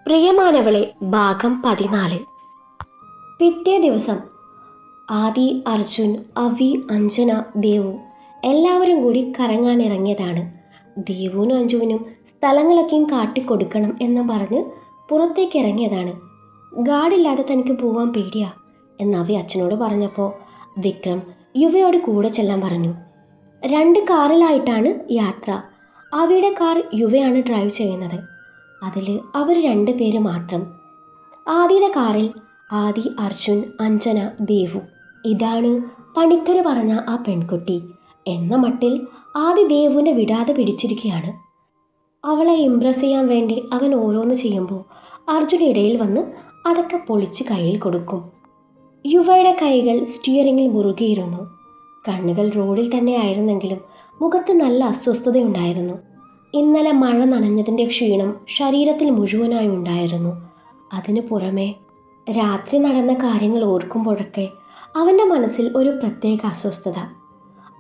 പ്രിയമാനവളെ ഭാഗം 14. പിറ്റേ ദിവസം ആദി, അർജുൻ, അവി, അഞ്ജന, ദേവു എല്ലാവരും കൂടി കറങ്ങാനിറങ്ങിയതാണ്. ദേവുവിനും അഞ്ജുവിനും സ്ഥലങ്ങളൊക്കെയും കാട്ടിക്കൊടുക്കണം എന്നും പറഞ്ഞ് പുറത്തേക്ക് ഇറങ്ങിയതാണ്. ഗാർഡില്ലാതെ തനിക്ക് പോവാൻ പേടിയാ എന്ന് അവി അച്ഛനോട് പറഞ്ഞപ്പോൾ വിക്രം യുവയോട് കൂടെ ചെല്ലാൻ പറഞ്ഞു. 2 കാറിലായിട്ടാണ് യാത്ര. അവിയുടെ കാർ യുവയാണ് ഡ്രൈവ് ചെയ്യുന്നത്. അതിൽ അവർ 2 പേര് മാത്രം. ആദിയുടെ കാറിൽ ആദി, അർജുൻ, അഞ്ജന, ദേവു. ഇതാണ് പണിക്കര് പറഞ്ഞ ആ പെൺകുട്ടി എന്ന മട്ടിൽ ആദി ദേവുവിനെ വിടാതെ പിടിച്ചിരിക്കുകയാണ്. അവളെ ഇംപ്രസ് ചെയ്യാൻ വേണ്ടി അവൻ ഓരോന്ന് ചെയ്യുമ്പോൾ അർജുൻ ഇടയിൽ വന്ന് അതൊക്കെ പൊളിച്ച് കയ്യിൽ കൊടുക്കും. യുവയുടെ കൈകൾ സ്റ്റിയറിങ്ങിൽ മുറുകിയിരുന്നു. കണ്ണുകൾ റോഡിൽ തന്നെ ആയിരുന്നെങ്കിലും മുഖത്ത് നല്ല അസ്വസ്ഥതയുണ്ടായിരുന്നു. ഇന്നലെ മഴ നനഞ്ഞതിൻ്റെ ക്ഷീണം ശരീരത്തിൽ മുഴുവനായി ഉണ്ടായിരുന്നു. അതിനു പുറമെ രാത്രി നടന്ന കാര്യങ്ങൾ ഓർക്കുമ്പോഴൊക്കെ അവൻ്റെ മനസ്സിൽ ഒരു പ്രത്യേക അസ്വസ്ഥത.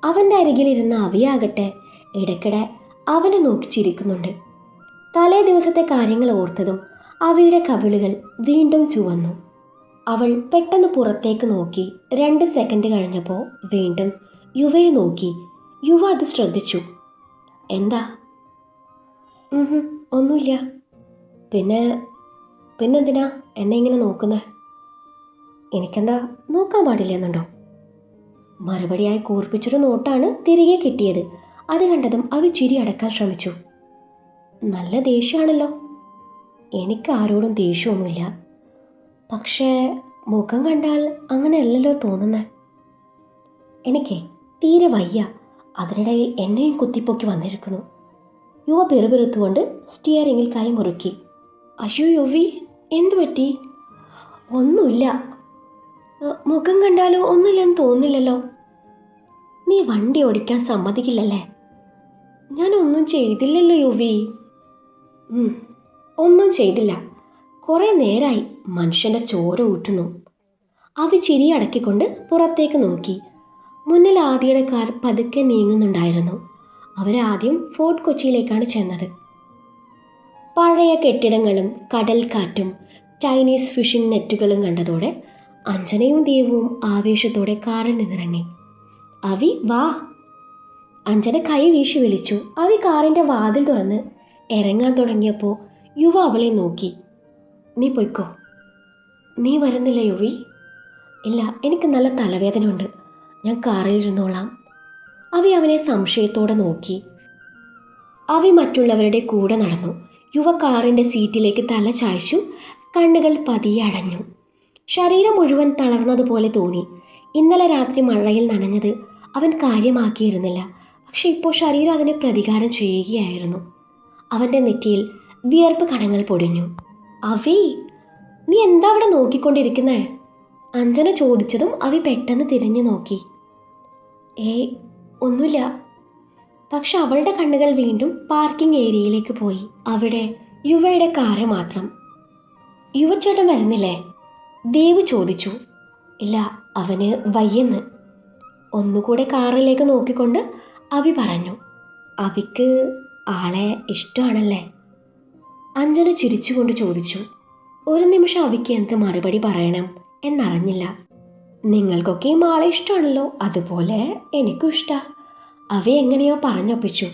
അവൻ്റെ അരികിലിരുന്ന അവിയാകട്ടെ ഇടയ്ക്കിടെ അവനെ നോക്കി ചിരിക്കുന്നുണ്ട്. തലേ ദിവസത്തെ കാര്യങ്ങൾ ഓർത്തതും അവിയുടെ കവിളുകൾ വീണ്ടും ചുവന്നു. അവൾ പെട്ടെന്ന് പുറത്തേക്ക് നോക്കി. 2 സെക്കൻഡ് കഴിഞ്ഞപ്പോൾ വീണ്ടും യുവയെ നോക്കി. യുവ അത് ശ്രദ്ധിച്ചു. എന്താ? ഒന്നുമില്ല. പിന്നെന്തിനാ എന്നെ ഇങ്ങനെ നോക്കുന്നത്? എനിക്കെന്താ നോക്കാൻ പാടില്ലെന്നുണ്ടോ? മറുപടിയായി കൂർപ്പിച്ചൊരു നോട്ടാണ് തിരികെ കിട്ടിയത്. അത് കണ്ടതും അവ ചിരി അടക്കാൻ ശ്രമിച്ചു. നല്ല ദേഷ്യമാണല്ലോ. എനിക്ക് ആരോടും ദേഷ്യമൊന്നുമില്ല. പക്ഷേ മുഖം കണ്ടാൽ അങ്ങനെയല്ലല്ലോ തോന്നുന്നത്. എനിക്കേ തീരെ വയ്യ. അതിനിടയിൽ എന്നെയും കുത്തിപ്പൊക്കി വന്നിരിക്കുന്നു. യുവ പെറുപെറുത്തുകൊണ്ട് സ്റ്റിയറിങ്ങിൽ കൈ മുറുക്കി. അയ്യോ യുവി, എന്തു പറ്റി? ഒന്നുമില്ല. മുഖം കണ്ടാലോ ഒന്നുമില്ലെന്ന് തോന്നുന്നില്ലല്ലോ. നീ വണ്ടി ഓടിക്കാൻ സമ്മതിക്കില്ലല്ലേ? ഞാനൊന്നും ചെയ്തില്ലല്ലോ യുവി. ഒന്നും ചെയ്തില്ല. കുറേ നേരമായി മനുഷ്യൻ്റെ ചോര ഊറ്റുന്നു. അവി ചിരി അടക്കിക്കൊണ്ട് പുറത്തേക്ക് നോക്കി. മുന്നിൽ ആദിയുടെ കാർ പതുക്കെ നീങ്ങുന്നുണ്ടായിരുന്നു. അവരാദ്യം ഫോർട്ട് കൊച്ചിയിലേക്കാണ് ചെന്നത്. പഴയ കെട്ടിടങ്ങളും കടൽക്കാറ്റും ചൈനീസ് ഫിഷിംഗ് നെറ്റുകളും കണ്ടതോടെ അഞ്ജനയും ദേവുവും ആവേശത്തോടെ കാറിൽ നിന്നിറങ്ങി. അവി വാ. അഞ്ജന കൈ വീശി വിളിച്ചു. അവി കാറിൻ്റെ വാതിൽ തുറന്ന് ഇറങ്ങാൻ തുടങ്ങിയപ്പോൾ യുവ അവളെ നോക്കി. നീ പൊയ്ക്കോ. നീ വരുന്നില്ല യുവി? ഇല്ല, എനിക്ക് നല്ല തലവേദനയുണ്ട്. ഞാൻ കാറിൽ ഇരുന്നോളാം. അവി അവനെ സംശയത്തോടെ നോക്കി. അവി മറ്റുള്ളവരുടെ കൂടെ നടന്നു. യുവ കാറിൻ്റെ സീറ്റിലേക്ക് തല ചായ്ച്ചു. കണ്ണുകൾ പതിയെ അടഞ്ഞു. ശരീരം മുഴുവൻ തളർന്നതുപോലെ തോന്നി. ഇന്നലെ രാത്രി മഴയിൽ നനഞ്ഞത് അവൻ കാര്യമാക്കിയിരുന്നില്ല. പക്ഷെ ഇപ്പോൾ ശരീരം അതിനെ പ്രതികാരം ചെയ്യുകയായിരുന്നു. അവൻ്റെ നെറ്റിയിൽ വിയർപ്പ് കണങ്ങൾ പൊടിഞ്ഞു. അവി, നീ എന്താ അവിടെ നോക്കിക്കൊണ്ടിരിക്കുന്നേ? അഞ്ജന ചോദിച്ചതും അവി പെട്ടെന്ന് തിരിഞ്ഞു നോക്കി. ഒന്നുമില്ല. പക്ഷെ അവളുടെ കണ്ണുകൾ വീണ്ടും പാർക്കിംഗ് ഏരിയയിലേക്ക് പോയി. അവിടെ യുവയുടെ കാറ് മാത്രം. യുവച്ചേട്ടൻ വരുന്നില്ലേ? ദേവ് ചോദിച്ചു. ഇല്ല, അവന് വയ്യെന്ന്. ഒന്നുകൂടെ കാറിലേക്ക് നോക്കിക്കൊണ്ട് അവി പറഞ്ഞു. അവിക്ക് ആളെ ഇഷ്ടമാണല്ലേ? അഞ്ജന ചിരിച്ചുകൊണ്ട് ചോദിച്ചു. ഒരു നിമിഷം അവിക്ക് എന്ത് മറുപടി പറയണം എന്നറിഞ്ഞില്ല. നിങ്ങൾക്കൊക്കെയും ആളെ ഇഷ്ടമാണല്ലോ, അതുപോലെ എനിക്കും ഇഷ്ടമാണ്. അവ എങ്ങനെയോ പറഞ്ഞൊപ്പിച്ചു.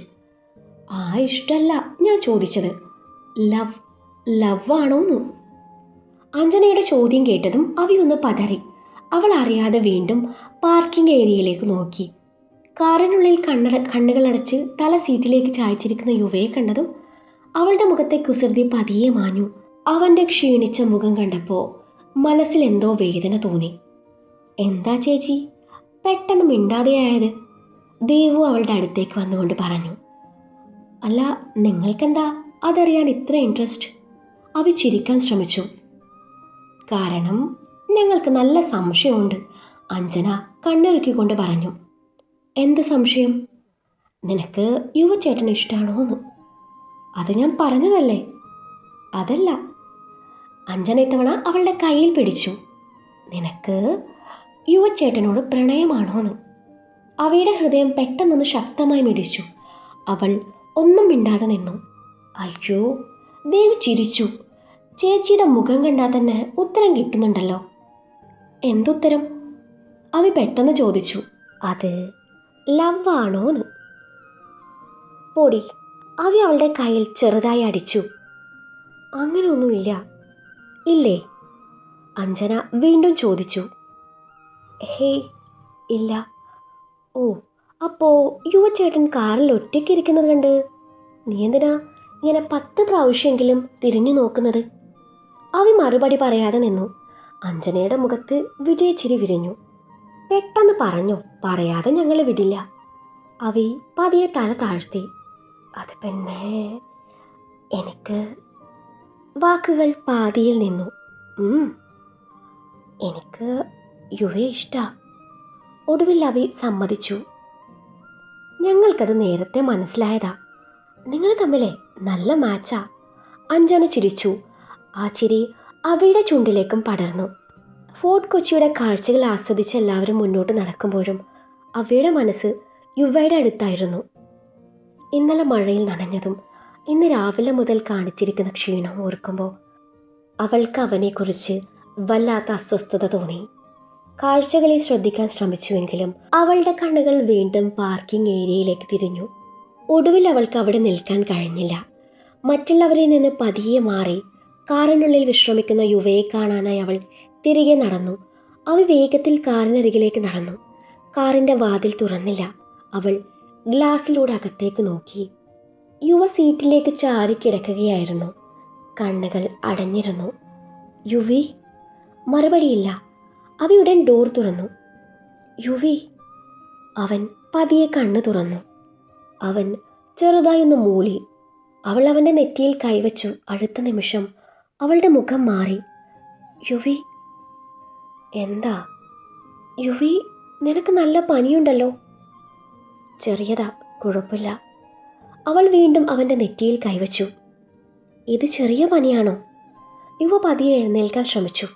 ആ ഇഷ്ടമല്ല ഞാൻ ചോദിച്ചത്. ലവ് ആണോന്ന്? അഞ്ജനയുടെ ചോദ്യം കേട്ടതും അവയൊന്ന് പതറി. അവൾ അറിയാതെ വീണ്ടും പാർക്കിംഗ് ഏരിയയിലേക്ക് നോക്കി. കാറിനുള്ളിൽ കണ്ണുകളടച്ച് തല സീറ്റിലേക്ക് ചായച്ചിരിക്കുന്ന യുവയെ കണ്ടതും അവളുടെ മുഖത്തെ കുസൃതി പതിയെ മാഞ്ഞു. അവൻ്റെ ക്ഷീണിച്ച മുഖം കണ്ടപ്പോൾ മനസ്സിൽ എന്തോ വേദന തോന്നി. എന്താ ചേച്ചി പെട്ടെന്ന് മിണ്ടാതെയായത്? ദേവു അവളുടെ അടുത്തേക്ക് വന്നുകൊണ്ട് പറഞ്ഞു. അല്ല, നിങ്ങൾക്കെന്താ അതറിയാൻ ഇത്ര ഇൻട്രസ്റ്റ്? അവി ചിരിക്കാൻ ശ്രമിച്ചു. കാരണം ഞങ്ങൾക്ക് നല്ല സംശയമുണ്ട്, അഞ്ജന കണ്ണിറുക്കിക്കൊണ്ട് പറഞ്ഞു. എന്ത് സംശയം? നിനക്ക് യുവച്ചേട്ടന് ഇഷ്ടമാണോന്ന്? അത് ഞാൻ പറഞ്ഞതല്ലേ. അതല്ല. അഞ്ജന ഇത്തവണ അവളുടെ കയ്യിൽ പിടിച്ചു. നിനക്ക് യുവച്ചേട്ടനോട് പ്രണയമാണോന്ന്? അവയുടെ ഹൃദയം പെട്ടെന്നൊന്ന് ശക്തമായി മിടിച്ചു. അവൾ ഒന്നും മിണ്ടാതെ നിന്നു. അയ്യോ, ദേവ് ചിരിച്ചു. ചേച്ചിയുടെ മുഖം കണ്ടാൽ തന്നെ ഉത്തരം കിട്ടുന്നുണ്ടല്ലോ. എന്തുത്തരം? അവി പെട്ടെന്ന് ചോദിച്ചു. അത് ലവ് ആണോന്ന്. പൊടി. അവി അവളുടെ കയ്യിൽ ചെറുതായി അടിച്ചു. അങ്ങനെയൊന്നുമില്ല. ഇല്ലേ? അഞ്ജന വീണ്ടും ചോദിച്ചു. ഹേയ് ഇല്ല. ഓ, അപ്പോൾ യുവചേട്ടൻ കാറിൽ ഒറ്റയ്ക്കിരിക്കുന്നത് കണ്ട് നീ എന്തിനാ ഇങ്ങനെ 10 പ്രാവശ്യമെങ്കിലും തിരിഞ്ഞു നോക്കുന്നത്? അവി മറുപടി പറയാതെ നിന്നു. അഞ്ജനയുടെ മുഖത്ത് വിജയച്ചിരി വിരിഞ്ഞു. പെട്ടെന്ന് പറഞ്ഞു, പറയാതെ ഞങ്ങൾ വിടില്ല. അവി പതിയെ തല താഴ്ത്തി. അത് പിന്നെ എനിക്ക്. വാക്കുകൾ പാതിയിൽ നിന്നു. എനിക്ക് യുവയെ ഇഷ്ടാ. ഒടുവിൽ അവി സമ്മതിച്ചു. ഞങ്ങൾക്കത് നേരത്തെ മനസ്സിലായതാ. നിങ്ങൾ തമ്മിലെ നല്ല മാച്ചാ. അഞ്ജന ചിരിച്ചു. ആ ചിരി അവയുടെ ചുണ്ടിലേക്കും പടർന്നു. ഫോർട്ട് കൊച്ചിയുടെ കാഴ്ചകൾ ആസ്വദിച്ച് എല്ലാവരും മുന്നോട്ട് നടക്കുമ്പോഴും അവയുടെ മനസ്സ് യുവയുടെ അടുത്തായിരുന്നു. ഇന്നലെ മഴയിൽ നനഞ്ഞതും ഇന്ന് രാവിലെ മുതൽ കാണിച്ചിരിക്കുന്ന ക്ഷീണം ഓർക്കുമ്പോൾ അവൾക്ക് അവനെക്കുറിച്ച് വല്ലാത്ത അസ്വസ്ഥത തോന്നി. കാഴ്ചകളെ ശ്രദ്ധിക്കാൻ ശ്രമിച്ചുവെങ്കിലും അവളുടെ കണ്ണുകൾ വീണ്ടും പാർക്കിംഗ് ഏരിയയിലേക്ക് തിരിഞ്ഞു. ഒടുവിൽ അവൾക്ക് അവിടെ നിൽക്കാൻ കഴിഞ്ഞില്ല. മറ്റുള്ളവരിൽ നിന്ന് പതിയെ മാറി കാറിനുള്ളിൽ വിശ്രമിക്കുന്ന യുവയെ കാണാനായി അവൾ തിരികെ നടന്നു. അവ വേഗത്തിൽ കാറിനരികിലേക്ക് നടന്നു. കാറിൻ്റെ വാതിൽ തുറന്നില്ല. അവൾ ഗ്ലാസ്സിലൂടെ അകത്തേക്ക് നോക്കി. യുവ സീറ്റിലേക്ക് ചാരിക്കിടക്കുകയായിരുന്നു. കണ്ണുകൾ അടഞ്ഞിരുന്നു. യുവി? മറുപടിയില്ല. അവയുടൻ ഡോർ തുറന്നു. യുവി? അവൻ പതിയെ കണ്ണു തുറന്നു. അവൻ ചെറുതായൊന്ന് മൂളി. അവൾ അവൻ്റെ നെറ്റിയിൽ കൈവച്ചു. അടുത്ത നിമിഷം അവളുടെ മുഖം മാറി. യുവി? എന്താ? യുവി, നിനക്ക് നല്ല പനിയുണ്ടല്ലോ. ചെറിയതാ, കുഴപ്പമില്ല. അവൾ വീണ്ടും അവൻ്റെ നെറ്റിയിൽ കൈവച്ചു. ഇത് ചെറിയ പനിയാണോ? യുവ പതിയെ എഴുന്നേൽക്കാൻ ശ്രമിച്ചു.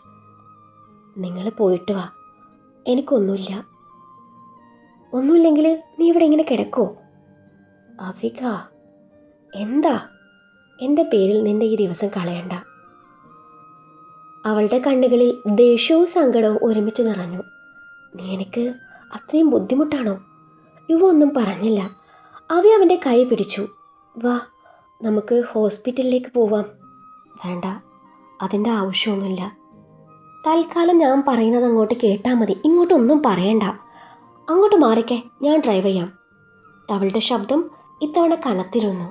നിങ്ങൾ പോയിട്ട് വാ, എനിക്കൊന്നുമില്ല. ഒന്നുമില്ലെങ്കിൽ നീ ഇവിടെ ഇങ്ങനെ കിടക്കോ? അവിക, എന്താ? എൻ്റെ പേരിൽ നിന്റെ ഈ ദിവസം കളയണ്ട. അവളുടെ കണ്ണുകളിൽ ദേഷ്യവും സങ്കടവും ഒരുമിച്ച് നിറഞ്ഞു. നീ എനിക്ക് അത്രയും ബുദ്ധിമുട്ടാണോ? യുവ ഒന്നും പറഞ്ഞില്ല. അവൻ്റെ കൈ പിടിച്ചു. വാ, നമുക്ക് ഹോസ്പിറ്റലിലേക്ക് പോവാം. വേണ്ട, അതിൻ്റെ ആവശ്യമൊന്നുമില്ല. തൽക്കാലം ഞാൻ പറയുന്നത് അങ്ങോട്ട് കേട്ടാൽ മതി. ഇങ്ങോട്ടൊന്നും പറയണ്ട. അങ്ങോട്ട് മാറിക്കേ, ഞാൻ ഡ്രൈവ് ചെയ്യാം. അവളുടെ ശബ്ദം ഇത്തവണ കനത്തിരുന്നു.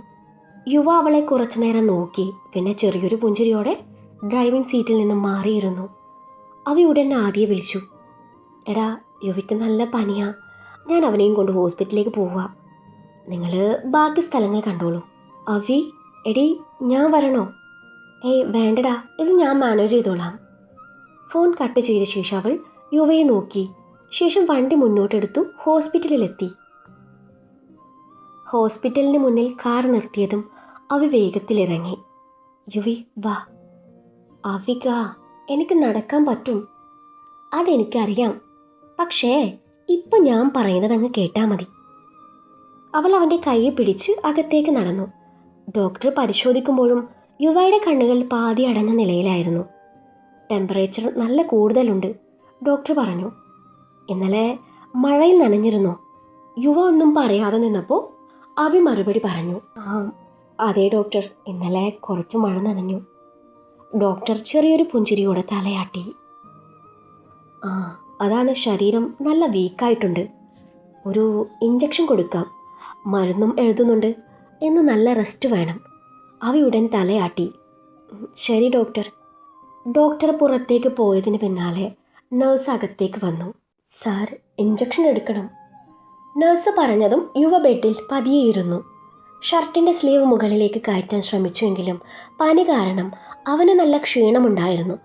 യുവ അവളെ കുറച്ചു നേരം നോക്കി. പിന്നെ ചെറിയൊരു പുഞ്ചിരിയോടെ ഡ്രൈവിംഗ് സീറ്റിൽ നിന്നും മാറിയിരുന്നു. അവ ഉടൻ ആദിയെ വിളിച്ചു. എടാ, യുവിക്ക് നല്ല പനിയാ. ഞാൻ അവനെയും കൊണ്ട് ഹോസ്പിറ്റലിലേക്ക് പോവുക. നിങ്ങൾ ബാക്കി സ്ഥലങ്ങൾ കണ്ടോളൂ. അവി, എടി, ഞാൻ വരണോ? ഏയ് വേണ്ടടാ, ഇത് ഞാൻ മാനേജ് ചെയ്തോളാം. ഫോൺ കട്ട് ചെയ്ത ശേഷം അവൾ യുവയെ നോക്കി. ശേഷം വണ്ടി മുന്നോട്ടെടുത്തു ഹോസ്പിറ്റലിലെത്തി. ഹോസ്പിറ്റലിന് മുന്നിൽ കാർ നിർത്തിയതും അവി വേഗത്തിലിറങ്ങി. യുവി, വാ. അവിക, എനിക്ക് നടക്കാൻ പറ്റും. അതെനിക്കറിയാം. പക്ഷേ ഇപ്പം ഞാൻ പറയുന്നത് അങ്ങ് കേട്ടാൽ മതി. അവൾ അവൻ്റെ കൈയെ പിടിച്ച് അകത്തേക്ക് നടന്നു. ഡോക്ടർ പരിശോധിക്കുമ്പോഴും യുവയുടെ കണ്ണുകൾ പാതി അടഞ്ഞ നിലയിലായിരുന്നു. ടെമ്പറേച്ചർ നല്ല കൂടുതലുണ്ട്, ഡോക്ടർ പറഞ്ഞു. ഇന്നലെ മഴയിൽ നനഞ്ഞിരുന്നോ? യുവ ഒന്നും പറയാതെ നിന്നപ്പോൾ അവി മറുപടി പറഞ്ഞു. അതെ ഡോക്ടർ, ഇന്നലെ കുറച്ച് മഴ നനഞ്ഞു. ഡോക്ടർ ചെറിയൊരു പുഞ്ചിരിയോടെ തലയാട്ടി. അതാണ്, ശരീരം നല്ല വീക്കായിട്ടുണ്ട്. ഒരു ഇഞ്ചക്ഷൻ കൊടുക്കാം. മരുന്നും എഴുതുന്നുണ്ട്. എന്ന് നല്ല റെസ്റ്റ് വേണം. അവയുടൻ തലയാട്ടി. ശരി ഡോക്ടർ. ഡോക്ടർ പുറത്തേക്ക് പോയതിന് പിന്നാലെ നഴ്സ് അകത്തേക്ക് വന്നു. സാർ, ഇഞ്ചക്ഷൻ എടുക്കണം. നഴ്സ് പറഞ്ഞതും യുവ ബെഡിൽ പതിയെ ഇരുന്നു. ഷർട്ടിൻ്റെ സ്ലീവ് മുകളിലേക്ക് കയറ്റാൻ ശ്രമിച്ചുവെങ്കിലും പനി കാരണം അവന് നല്ല ക്ഷീണമുണ്ടായിരുന്നു.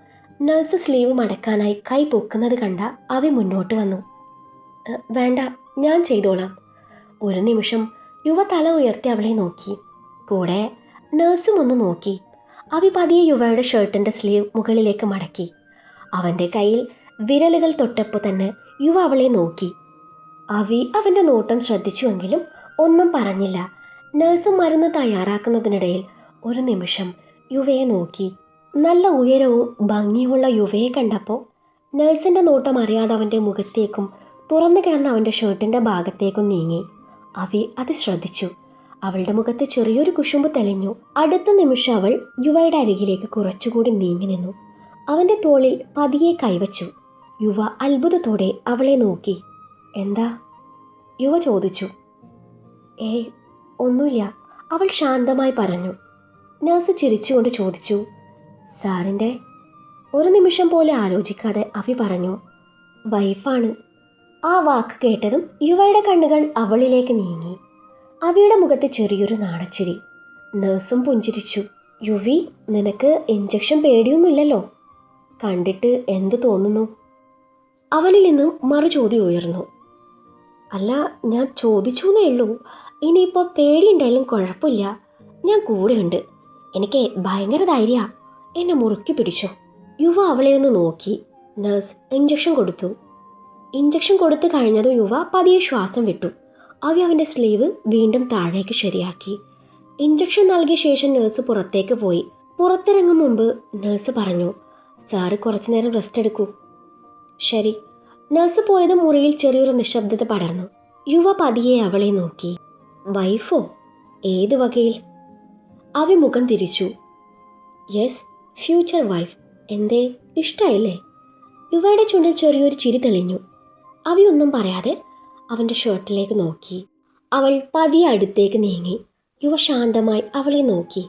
നഴ്സ് സ്ലീവ് മടക്കാനായി കൈ പൊക്കുന്നത് കണ്ട അവ മുന്നോട്ട് വന്നു. വേണ്ട, ഞാൻ ചെയ്തോളാം. ഒരു നിമിഷം യുവ തല ഉയർത്തി അവളെ നോക്കി. കൂടെ നഴ്സും ഒന്ന് നോക്കി. അവി പതിയെ യുവയുടെ ഷർട്ടിൻ്റെ സ്ലീവ് മുകളിലേക്ക് മടക്കി. അവൻ്റെ കയ്യിൽ വിരലുകൾ തൊട്ടപ്പോൾ തന്നെ യുവ അവളെ നോക്കി. അവി അവൻ്റെ നോട്ടം ശ്രദ്ധിച്ചുവെങ്കിലും ഒന്നും പറഞ്ഞില്ല. നഴ്സ് മരുന്ന് തയ്യാറാക്കുന്നതിനിടയിൽ ഒരു നിമിഷം യുവയെ നോക്കി. നല്ല ഉയരവും ഭംഗിയുമുള്ള യുവയെ കണ്ടപ്പോൾ നഴ്സിൻ്റെ നോട്ടം അറിയാതെ അവൻ്റെ മുഖത്തേക്കും തുറന്നു കിടന്ന അവൻ്റെ ഷർട്ടിൻ്റെ ഭാഗത്തേക്കും നീങ്ങി. അവി അത് ശ്രദ്ധിച്ചു. അവളുടെ മുഖത്ത് ചെറിയൊരു കുശുമ്പ് തെളിഞ്ഞു. അടുത്ത നിമിഷം അവൾ യുവയുടെ അരികിലേക്ക് കുറച്ചുകൂടി നീങ്ങി നിന്നു. അവൻ്റെ തോളിൽ പതിയെ കൈവച്ചു. യുവ അത്ഭുതത്തോടെ അവളെ നോക്കി. എന്താ? യുവ ചോദിച്ചു. ഏയ്, ഒന്നുമില്ല, അവൾ ശാന്തമായി പറഞ്ഞു. നഴ്സ് ചിരിച്ചുകൊണ്ട് ചോദിച്ചു, സാറിൻ്റെ? ഒരു നിമിഷം പോലെ ആലോചിക്കാതെ അവി പറഞ്ഞു, വൈഫാണ്. ആ വാക്ക് കേട്ടതും യുവയുടെ കണ്ണുകൾ അവളിലേക്ക് നീങ്ങി. അവിയുടെ മുഖത്ത് ചെറിയൊരു നാണച്ചിരി. നഴ്സും പുഞ്ചിരിച്ചു. യുവി, നിനക്ക് ഇഞ്ചക്ഷൻ പേടിയൊന്നുമില്ലല്ലോ? കണ്ടിട്ട് എന്തു തോന്നുന്നു? അവനിൽ നിന്നും മറു ചോദ്യം ഉയർന്നു. അല്ല, ഞാൻ ചോദിച്ചു എന്നേ ഉള്ളൂ. ഇനിയിപ്പോൾ പേടിയുണ്ടായാലും കുഴപ്പമില്ല, ഞാൻ കൂടെയുണ്ട്. എനിക്ക് ഭയങ്കര ധൈര്യ. എന്നെ മുറുക്കി പിടിച്ചോ. യുവ അവളെ ഒന്ന് നോക്കി. നഴ്സ് ഇഞ്ചക്ഷൻ കൊടുത്തു. ഇഞ്ചക്ഷൻ കൊടുത്തു കഴിഞ്ഞതും യുവ പതിയെ ശ്വാസം വിട്ടു. അവൻ്റെ സ്ലീവ് വീണ്ടും താഴേക്ക് ശരിയാക്കി. ഇഞ്ചക്ഷൻ നൽകിയ ശേഷം നഴ്സ് പുറത്തേക്ക് പോയി. പുറത്തിറങ്ങും മുമ്പ് നഴ്സ് പറഞ്ഞു, സാറ് കുറച്ചു നേരം റെസ്റ്റ് എടുക്കൂ. ശരി. നഴ്സ് പോയത് മുറിയിൽ ചെറിയൊരു നിശബ്ദത പടർന്നു. യുവ പതിയെ അവളെ നോക്കി. വൈഫോ? ഏത് വകയിൽ? അവി മുഖം തിരിച്ചു. Yes, future wife. എന്തേ, ഇഷ്ടായില്ലേ? യുവയുടെ ചുണ്ടിൽ ചെറിയൊരു ചിരി തെളിഞ്ഞു. അവയൊന്നും പറയാതെ അവൻ്റെ ഷർട്ടിലേക്ക് നോക്കി. അവൾ പതിയെ അടുത്തേക്ക് നീങ്ങി. യുവ ശാന്തമായി അവളെ നോക്കി.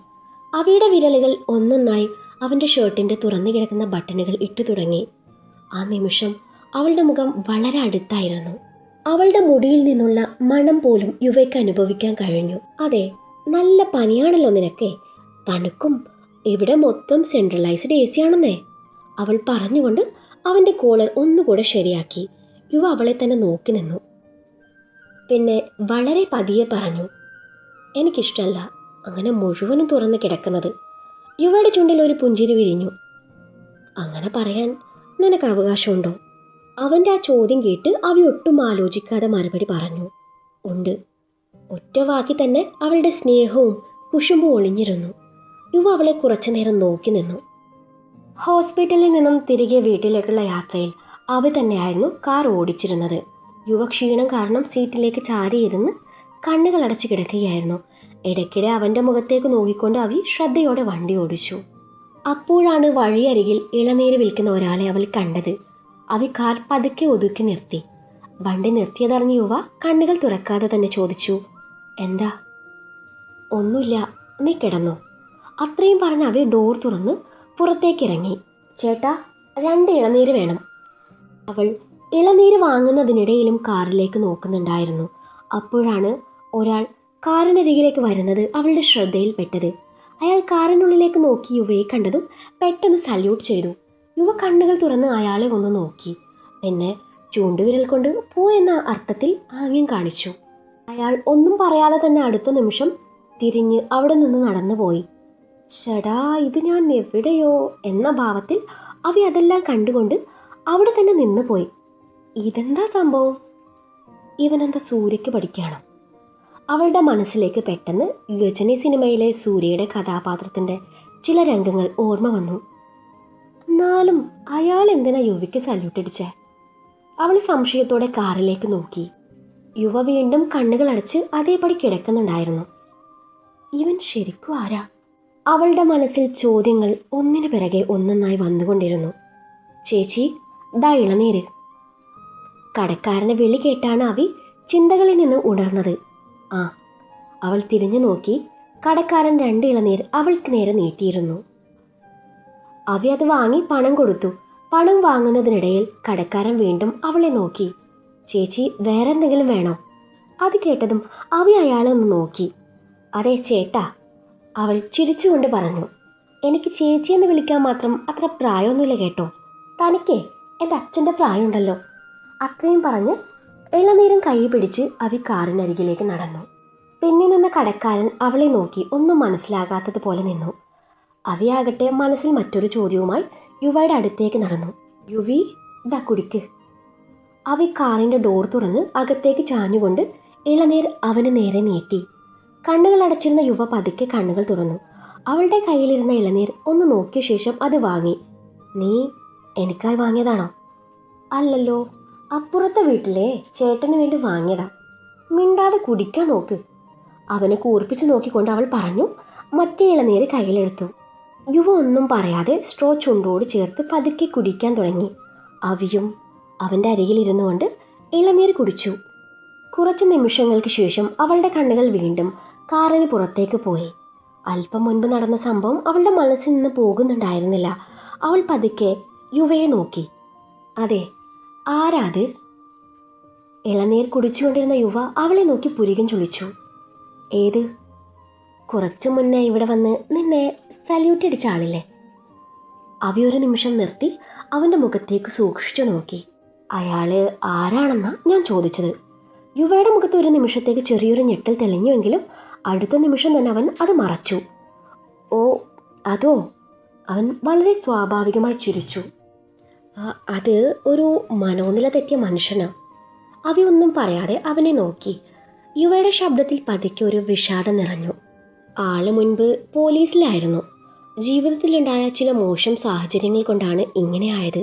അവയുടെ വിരലുകൾ ഒന്നൊന്നായി അവൻ്റെ ഷർട്ടിൻ്റെ തുറന്നു കിടക്കുന്ന ബട്ടണുകൾ ഇട്ടു തുടങ്ങി. ആ നിമിഷം അവളുടെ മുഖം വളരെ അടുത്തായിരുന്നു. അവളുടെ മുടിയിൽ നിന്നുള്ള മണം പോലും യുവയ്ക്ക് അനുഭവിക്കാൻ കഴിഞ്ഞു. അതെ, നല്ല പനിയാണല്ലോ നിനക്കെ. തണുക്കും. ഇവിടെ മൊത്തം സെൻട്രലൈസ്ഡ് AC ആണെന്നേ, അവൾ പറഞ്ഞുകൊണ്ട് അവൻ്റെ കോളർ ഒന്നുകൂടെ ശരിയാക്കി. യുവ അവളെ തന്നെ നോക്കി നിന്നു. പിന്നെ വളരെ പതിയെ പറഞ്ഞു, എനിക്കിഷ്ടമല്ല അങ്ങനെ മുഴുവനും തുറന്ന് കിടക്കുന്നത്. യുവയുടെ ചുണ്ടിൽ ഒരു പുഞ്ചിരി വിരിഞ്ഞു. അങ്ങനെ പറയാൻ നിനക്ക് അവകാശമുണ്ടോ? അവൻ്റെ ആ ചോദ്യം കേട്ട് അവ ഒട്ടും ആലോചിക്കാതെ മറുപടി പറഞ്ഞു, ഉണ്ട്. ഒറ്റ വാക്കി തന്നെ അവളുടെ സ്നേഹവും കുശുമ്പും ഒളിഞ്ഞിരുന്നു. യുവ അവളെ കുറച്ചു നേരം നോക്കി നിന്നു. ഹോസ്പിറ്റലിൽ നിന്നും തിരികെ വീട്ടിലേക്കുള്ള യാത്രയിൽ അവ തന്നെയായിരുന്നു കാർ ഓടിച്ചിരുന്നത്. യുവ ക്ഷീണം കാരണം സീറ്റിലേക്ക് ചാരിയിരുന്ന് കണ്ണുകൾ അടച്ചു കിടക്കുകയായിരുന്നു. ഇടയ്ക്കിടെ അവൻ്റെ മുഖത്തേക്ക് നോക്കിക്കൊണ്ട് അവി ശ്രദ്ധയോടെ വണ്ടി ഓടിച്ചു. അപ്പോഴാണ് വഴിയരികിൽ ഇളനീര് വിൽക്കുന്ന ഒരാളെ അവൾ കണ്ടത്. അവി കാർ പതുക്കെ ഒതുക്കി നിർത്തി. വണ്ടി നിർത്തിയതറിഞ്ഞ് യുവ കണ്ണുകൾ തുറക്കാതെ തന്നെ ചോദിച്ചു, എന്താ? ഒന്നുമില്ല, നീ കിടന്നു. അത്രയും പറഞ്ഞ് അവി ഡോർ തുറന്ന് പുറത്തേക്കിറങ്ങി. ചേട്ടാ, 2 ഇളനീര് വേണം. അവൾ ഇളനീര് വാങ്ങുന്നതിനിടയിലും കാറിലേക്ക് നോക്കുന്നുണ്ടായിരുന്നു. അപ്പോഴാണ് ഒരാൾ കാറിനരികിലേക്ക് വരുന്നത് അവളുടെ ശ്രദ്ധയിൽപ്പെട്ടത്. അയാൾ കാറിനുള്ളിലേക്ക് നോക്കി യുവയെ കണ്ടതും പെട്ടെന്ന് സല്യൂട്ട് ചെയ്തു. യുവ കണ്ണുകൾ തുറന്ന് അയാളെ ഒന്ന് നോക്കി. പിന്നെ ചൂണ്ടുവിരൽ കൊണ്ട് പോ എന്ന അർത്ഥത്തിൽ ആംഗ്യം കാണിച്ചു. അയാൾ ഒന്നും പറയാതെ തന്നെ അടുത്ത നിമിഷം തിരിഞ്ഞ് അവിടെ നിന്ന് നടന്നുപോയി. ഷടാ, ഇത് ഞാൻ എവിടെയോ എന്ന ഭാവത്തിൽ അവ അതെല്ലാം കണ്ടുകൊണ്ട് അവിടെ തന്നെ നിന്ന് പോയി. ഇതെന്താ സംഭവം? ഇവനെന്താ സൂര്യയ്ക്ക് പഠിക്കുകയാണോ? അവളുടെ മനസ്സിലേക്ക് പെട്ടെന്ന് ഗജനി സിനിമയിലെ സൂര്യയുടെ കഥാപാത്രത്തിൻ്റെ ചില രംഗങ്ങൾ ഓർമ്മ വന്നു. എന്നാലും അയാൾ എന്തിനാ യുവയ്ക്ക് സല്യൂട്ട് അടിച്ചേ? അവൾ സംശയത്തോടെ കാറിലേക്ക് നോക്കി. യുവ വീണ്ടും കണ്ണുകൾ അടച്ച് അതേപടി കിടക്കുന്നുണ്ടായിരുന്നു. ഇവൻ ശരിക്കും ആരാ? അവളുടെ മനസ്സിൽ ചോദ്യങ്ങൾ ഒന്നിനു പിറകെ ഒന്നൊന്നായി വന്നുകൊണ്ടിരുന്നു. ചേച്ചി, ദാ ഇളനീര്. കടക്കാരൻ്റെ വിളി കേട്ടാണ് അവി ചിന്തകളിൽ നിന്ന് ഉണർന്നത്. ആ, അവൾ തിരിഞ്ഞു നോക്കി. കടക്കാരൻ 2 ഇളനീർ അവൾക്ക് നേരെ നീട്ടിയിരുന്നു. അവി അത് വാങ്ങി പണം കൊടുത്തു. പണം വാങ്ങുന്നതിനിടയിൽ കടക്കാരൻ വീണ്ടും അവളെ നോക്കി. ചേച്ചി, വേറെ എന്തെങ്കിലും വേണോ? അത് കേട്ടതും അവി അയാളെ ഒന്ന് നോക്കി. അതെ ചേട്ടാ, അവൾ ചിരിച്ചുകൊണ്ട് പറഞ്ഞു. എനിക്ക് ചേച്ചിയെന്ന് വിളിക്കാൻ മാത്രം അത്ര പ്രായമൊന്നുമില്ല കേട്ടോ. തനിക്കേ എൻ്റെ അച്ഛൻ്റെ പ്രായമുണ്ടല്ലോ. അത്രയും പറഞ്ഞ് ഇളനീരം കൈ പിടിച്ച് അവി കാറിനരികിലേക്ക് നടന്നു. പിന്നെ നിന്ന കടക്കാരൻ അവളെ നോക്കി ഒന്നും മനസ്സിലാകാത്തതുപോലെ നിന്നു. അവിയാകട്ടെ മനസ്സിൽ മറ്റൊരു ചോദ്യവുമായി യുവയുടെ അടുത്തേക്ക് നടന്നു. യുവി, ദാ കുടിക്ക്. അവി കാറിൻ്റെ ഡോർ തുറന്ന് അകത്തേക്ക് ചാഞ്ഞുകൊണ്ട് ഇളനീർ അവന് നേരെ നീട്ടി. കണ്ണുകൾ അടച്ചിരുന്ന യുവ പതുക്കെ കണ്ണുകൾ തുറന്നു. അവളുടെ കയ്യിലിരുന്ന ഇളനീർ ഒന്ന് നോക്കിയ ശേഷം അത് വാങ്ങി. നീ എനിക്കായി വാങ്ങിയതാണോ? അല്ലല്ലോ, അപ്പുറത്തെ വീട്ടിലെ ചേട്ടന് വേണ്ടി വാങ്ങിയതാ. മിണ്ടാതെ കുടിക്കാൻ നോക്ക്. അവനെ കൂർപ്പിച്ചു നോക്കിക്കൊണ്ട് അവൾ പറഞ്ഞു. മറ്റേ ഇളനീര് കയ്യിലെടുത്തു. യുവ ഒന്നും പറയാതെ സ്ട്രോ ചുണ്ടോട് ചേർത്ത് പതുക്കെ കുടിക്കാൻ തുടങ്ങി. അവിയും അവൻ്റെ അരികിലിരുന്നു കൊണ്ട് ഇളനീർ കുടിച്ചു. കുറച്ച് നിമിഷങ്ങൾക്ക് ശേഷം അവളുടെ കണ്ണുകൾ വീണ്ടും കാറിന് പുറത്തേക്ക് പോയി. അല്പം മുൻപ് നടന്ന സംഭവം അവളുടെ മനസ്സിൽ നിന്ന് പോകുന്നുണ്ടായിരുന്നില്ല. അവൾ പതുക്കെ യുവയെ നോക്കി. അതെ, ആരാത്? ഇളനീർ കുടിച്ചുകൊണ്ടിരുന്ന യുവ അവളെ നോക്കി പുരികം ചൊളിച്ചു. ഏത്? കുറച്ചു മുന്നേ ഇവിടെ വന്ന് നിന്നെ സല്യൂട്ട് അടിച്ച ആളില്ലേ? അവ ഒരു നിമിഷം നിർത്തി അവൻ്റെ മുഖത്തേക്ക് സൂക്ഷിച്ചു നോക്കി. അയാള് ആരാണെന്നാ ഞാൻ ചോദിച്ചത്. യുവയുടെ മുഖത്ത് ഒരു നിമിഷത്തേക്ക് ചെറിയൊരു ഞെട്ടൽ തെളിഞ്ഞുവെങ്കിലും അടുത്ത നിമിഷം തന്നെ അവൻ അത് മറച്ചു. ഓ അതോ? അവൻ വളരെ സ്വാഭാവികമായി ചിരിച്ചു. അത് ഒരു മനോനില തെറ്റിയ മനുഷ്യനാണ്. അവയൊന്നും പറയാതെ അവനെ നോക്കി. യുവയുടെ ശബ്ദത്തിൽ പതുക്കെ ഒരു വിഷാദം നിറഞ്ഞു. ആള് മുൻപ് പോലീസിലായിരുന്നു. ജീവിതത്തിലുണ്ടായ ചില മോശം സാഹചര്യങ്ങൾ കൊണ്ടാണ് ഇങ്ങനെ ആയത്.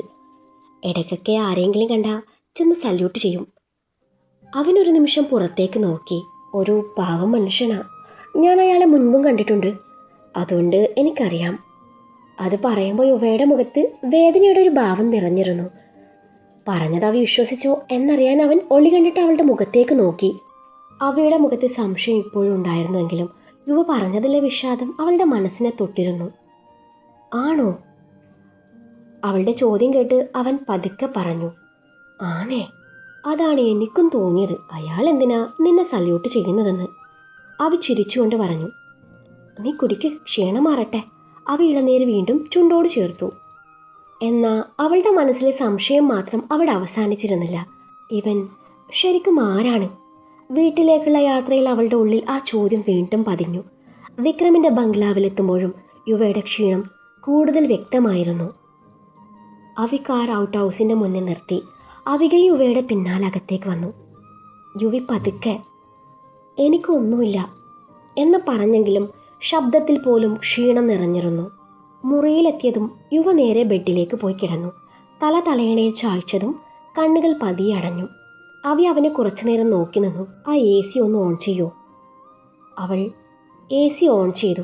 ഇടയ്ക്കൊക്കെ ആരെങ്കിലും കണ്ടാൽ ചെന്ന് സല്യൂട്ട് ചെയ്യും. അവനൊരു നിമിഷം പുറത്തേക്ക് നോക്കി. ഒരു പാവം മനുഷ്യനാ. ഞാൻ അയാളെ മുൻപും കണ്ടിട്ടുണ്ട്, അതുകൊണ്ട് എനിക്കറിയാം. അത് പറയുമ്പോൾ യുവയുടെ മുഖത്ത് വേദനയുടെ ഒരു ഭാവം നിറഞ്ഞിരുന്നു. പറഞ്ഞത് അവ വിശ്വസിച്ചോ എന്നറിയാൻ അവൻ ഒളി കണ്ടിട്ട് അവളുടെ മുഖത്തേക്ക് നോക്കി. അവയുടെ മുഖത്ത് സംശയം ഇപ്പോഴും ഉണ്ടായിരുന്നുവെങ്കിലും യുവ പറഞ്ഞതിലെ വിഷാദം അവളുടെ മനസ്സിനെ തൊട്ടിരുന്നു. ആണോ? അവളുടെ ചോദ്യം കേട്ട് അവൻ പതുക്കെ പറഞ്ഞു. ആനേ, അതാണ് എനിക്കും തോന്നിയത്. അയാൾ എന്തിനാ നിന്നെ സല്യൂട്ട് ചെയ്യുന്നതെന്ന്. അവ ചിരിച്ചുകൊണ്ട് പറഞ്ഞു. നീ കുടിക്ക്, ക്ഷീണം മാറട്ടെ. അവ ഇളനീര് വീണ്ടും ചുണ്ടോട് ചേർത്തു. എന്നാൽ അവളുടെ മനസ്സിലെ സംശയം മാത്രം അവിടെ അവസാനിച്ചിരുന്നില്ല. ഇവൻ ശരിക്കും ആരാണ്? വീട്ടിലേക്കുള്ള യാത്രയിൽ അവളുടെ ഉള്ളിൽ ആ ചോദ്യം വീണ്ടും പതിഞ്ഞു. വിക്രമിൻ്റെ ബംഗ്ലാവിലെത്തുമ്പോഴും യുവയുടെ ക്ഷീണം കൂടുതൽ വ്യക്തമായിരുന്നു. അവി കാർ ഔട്ട് ഹൗസിൻ്റെ മുന്നിൽ നിർത്തി. അവികയും യുവയുടെ പിന്നാലെ അകത്തേക്ക് വന്നു. യുവി പതുക്കെ എനിക്കൊന്നുമില്ല എന്ന് പറഞ്ഞെങ്കിലും ശബ്ദത്തിൽ പോലും ക്ഷീണം നിറഞ്ഞിരുന്നു. മുറിയിലെത്തിയതും യുവ നേരെ ബെഡിലേക്ക് പോയി കിടന്നു. തലയണയിൽ ചായ്ച്ചതും കണ്ണുകൾ പതിയെ അടഞ്ഞു. അവി അവനെ കുറച്ചു നേരം നോക്കി നിന്നു. ആ AC ഒന്ന് ഓൺ ചെയ്യോ? അവൾ AC ഓൺ ചെയ്തു.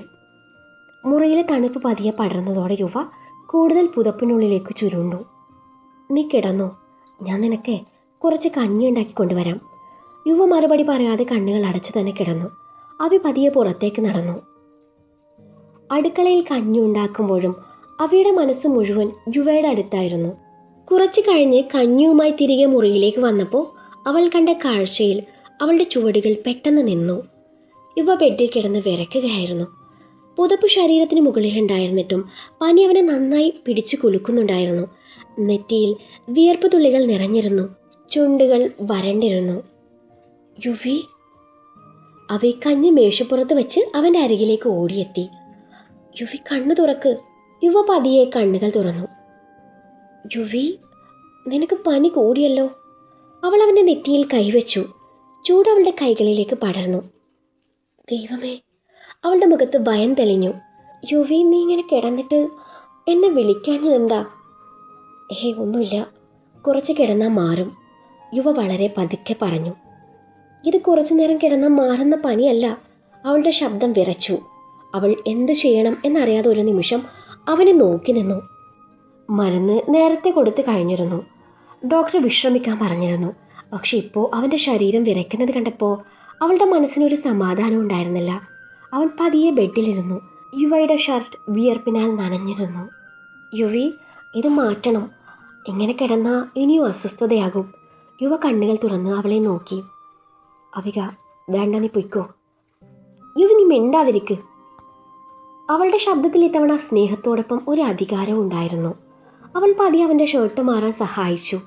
മുറിയിലെ തണുപ്പ് പതിയെ പടർന്നതോടെ യുവ കൂടുതൽ പുതപ്പിനുള്ളിലേക്ക് ചുരുണ്ടു. നീ കിടന്നോ, ഞാൻ നിനക്ക് കുറച്ച് കഞ്ഞി ഉണ്ടാക്കി കൊണ്ടുവരാം. യുവ മറുപടി പറയാതെ കണ്ണുകൾ അടച്ചു തന്നെ കിടന്നു. അവി പതിയെ പുറത്തേക്ക് നടന്നു. അടുക്കളയിൽ കഞ്ഞി ഉണ്ടാക്കുമ്പോഴും അവയുടെ മനസ്സ് മുഴുവൻ യുവയുടെ അടുത്തായിരുന്നു. കുറച്ചു കഴിഞ്ഞ് കഞ്ഞിയുമായി തിരികെ മുറിയിലേക്ക് വന്നപ്പോൾ അവൾ കണ്ട കാഴ്ചയിൽ അവളുടെ ചുവടുകൾ പെട്ടെന്ന് നിന്നു. യുവ ബെഡിൽ കിടന്ന് വിറയ്ക്കുകയായിരുന്നു. പുതപ്പ് ശരീരത്തിന് മുകളിലുണ്ടായിരുന്നിട്ടും പനി അവനെ നന്നായി പിടിച്ചു കുലുക്കുന്നുണ്ടായിരുന്നു. നെറ്റിയിൽ വിയർപ്പ് തുള്ളികൾ നിറഞ്ഞിരുന്നു. ചുണ്ടുകൾ വരണ്ടിരുന്നു. യുവി! അവ കഞ്ഞി മേശപ്പുറത്ത് വെച്ച് അവൻ്റെ അരികിലേക്ക് ഓടിയെത്തി. യുവി, കണ്ണു തുറക്ക്. യുവ പതിയെ കണ്ണുകൾ തുറന്നു. യുവി, നിനക്ക് പനി കൂടിയല്ലോ. അവൾ അവൻ്റെ നെറ്റിയിൽ കൈവച്ചു. ചൂട് അവളുടെ കൈകളിലേക്ക് പടർന്നു. ദൈവമേ! അവളുടെ മുഖത്ത് ഭയം തെളിഞ്ഞു. യുവി, നീ ഇങ്ങനെ കിടന്നിട്ട് എന്നെ വിളിക്കാഞ്ഞതെന്താ? ഒന്നുമില്ല, കുറച്ച് കിടന്നാൽ മാറും. യുവ വളരെ പതുക്കെ പറഞ്ഞു. ഇത് കുറച്ചു നേരം കിടന്നാൽ മാറുന്ന പനിയല്ല. അവളുടെ ശബ്ദം വിറച്ചു. അവൾ എന്തു ചെയ്യണം എന്നറിയാതെ ഒരു നിമിഷം അവനെ നോക്കി നിന്നു. മരുന്ന് നേരത്തെ കൊടുത്തു കഴിഞ്ഞിരുന്നു. ഡോക്ടർ വിശ്രമിക്കാൻ പറഞ്ഞിരുന്നു. പക്ഷെ ഇപ്പോൾ അവൻ്റെ ശരീരം വിറയ്ക്കുന്നത് കണ്ടപ്പോൾ അവളുടെ മനസ്സിനൊരു സമാധാനം ഉണ്ടായിരുന്നില്ല. അവൾ പതിയെ ബെഡിലിരുന്നു. യുവയുടെ ഷർട്ട് വിയർപ്പിനാൽ നനഞ്ഞിരുന്നു. യുവി, ഇത് മാറ്റണം. ഇങ്ങനെ കിടന്നാൽ ഇനിയും അസ്വസ്ഥതയാകും. യുവ കണ്ണുകൾ തുറന്ന് അവളെ നോക്കി. അവിക, വേണ്ട, നീ പൊയ്ക്കോ. യുവി, നീ മിണ്ടാതിരിക്ക്. അവളുടെ ശബ്ദത്തിൽ ഇത്തവണ സ്നേഹത്തോടൊപ്പം ഒരു അധികാരവും ഉണ്ടായിരുന്നു. അവൾ പതിയെ അവൻ്റെ ഷർട്ട് മാറാൻ സഹായിച്ചു.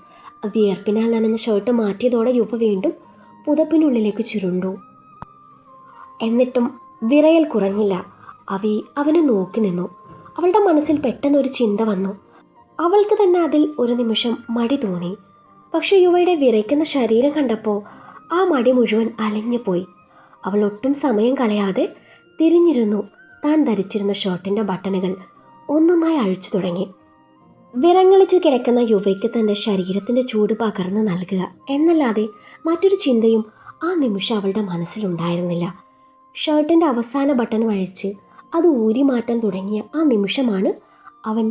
വിയർപ്പിനാൽ നനഞ്ഞ ഷർട്ട് മാറ്റിയതോടെ യുവ വീണ്ടും പുതപ്പിനുള്ളിലേക്ക് ചുരുണ്ടു. എന്നിട്ടും വിറയൽ കുറഞ്ഞില്ല. അവനെ നോക്കി നിന്നു. അവളുടെ മനസ്സിൽ പെട്ടെന്നൊരു ചിന്ത വന്നു. അവൾക്ക് തന്നെ അതിൽ ഒരു നിമിഷം മടി തോന്നി. പക്ഷെ യുവയുടെ വിറയ്ക്കുന്ന ശരീരം കണ്ടപ്പോൾ ആ മടി മുഴുവൻ അലിഞ്ഞുപോയി. അവൾ ഒട്ടും സമയം കളയാതെ തിരിഞ്ഞിരുന്നു. താൻ ധരിച്ചിരുന്ന ഷർട്ടിൻ്റെ ബട്ടണുകൾ ഒന്നൊന്നായി അഴിച്ചു തുടങ്ങി. വിറങ്ങളിച്ച് കിടക്കുന്ന യുവയ്ക്ക് തൻ്റെ ശരീരത്തിൻ്റെ ചൂട് പകർന്നു നൽകുക എന്നല്ലാതെ മറ്റൊരു ചിന്തയും ആ നിമിഷം അവളുടെ മനസ്സിലുണ്ടായിരുന്നില്ല. ഷർട്ടിൻ്റെ അവസാന ബട്ടൺ അഴിച്ച് അത് ഊരി മാറ്റാൻ തുടങ്ങിയ ആ നിമിഷമാണ് അവൻ